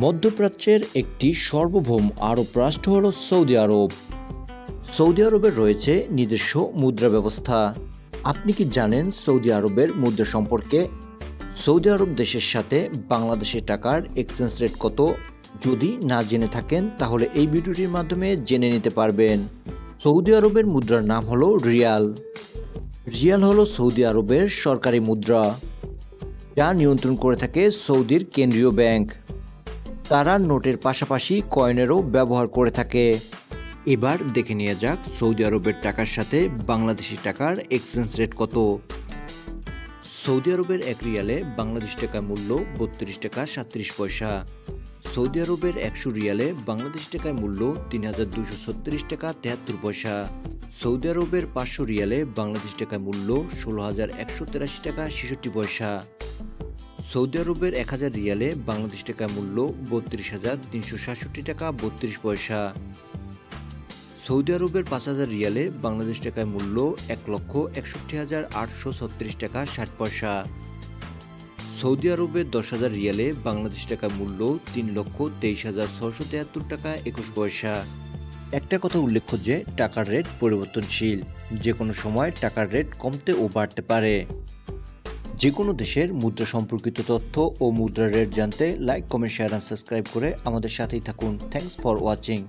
মধ্যপ্রাচ্যের একটি সার্বভৌম আরব রাষ্ট্র হল সৌদি আরব। সৌদি আরবের রয়েছে নিজস্ব মুদ্রা ব্যবস্থা। আপনি কি জানেন সৌদি আরবের মুদ্রা সম্পর্কে? সৌদি আরব দেশের সাথে বাংলাদেশের টাকার এক্সচেঞ্জ রেট কত? যদি না জেনে থাকেন তাহলে এই ভিডিওটির মাধ্যমে জেনে নিতে পারবেন। সৌদি আরবের মুদ্রার নাম হলো রিয়াল। রিয়াল হলো সৌদি আরবের সরকারি মুদ্রা, যা নিয়ন্ত্রণ করে থাকে সৌদির কেন্দ্রীয় ব্যাংক। তারা নোটের পাশাপাশি কয়েনেরও ব্যবহার করে থাকে। এবার দেখে নেওয়া যাক সৌদি আরবের টাকার সাথে বাংলাদেশি টাকার এক্সচেঞ্জ রেট কত। সৌদি আরবের এক রিয়ালে বাংলাদেশ টাকার মূল্য ৩২ টাকা ৩৭ পয়সা। সৌদি আরবের ১০০ রিয়ালে বাংলাদেশ টাকার মূল্য ৩,২৩৬ টাকা ৭৩ পয়সা। সৌদি আরবের ৫০০ রিয়ালে বাংলাদেশ টাকার মূল্য ১৬,১৮৩ টাকা ৬৬ পয়সা। সৌদি আরবের ১,০০০ রিয়ালে বাংলাদেশ টাকার মূল্য ৩২,৩৬৭ টাকা ৩২ পয়সা। সৌদি আরবের ৫,০০০ রিয়ালে বাংলাদেশ টাকার মূল্য ১,৬১,৮৩৬ টাকা ৬০ পয়সা। সৌদি আরবের ১০,০০০ রিয়ালে বাংলাদেশ টাকার মূল্য ৩,২৩,৬৭৩ টাকা ২১ পয়সা। একটা কথা উল্লেখ্য যে টাকার রেট পরিবর্তনশীল, যে কোনো সময় টাকার রেট কমতে ও বাড়তে পারে। যে কোনো দেশের মুদ্রা সম্পর্কিত তথ্য ও মুদ্রার রেট জানতে লাইক, কমেন্ট, শেয়ার আর সাবস্ক্রাইব করে আমাদের সাথেই থাকুন। Thanks for watching.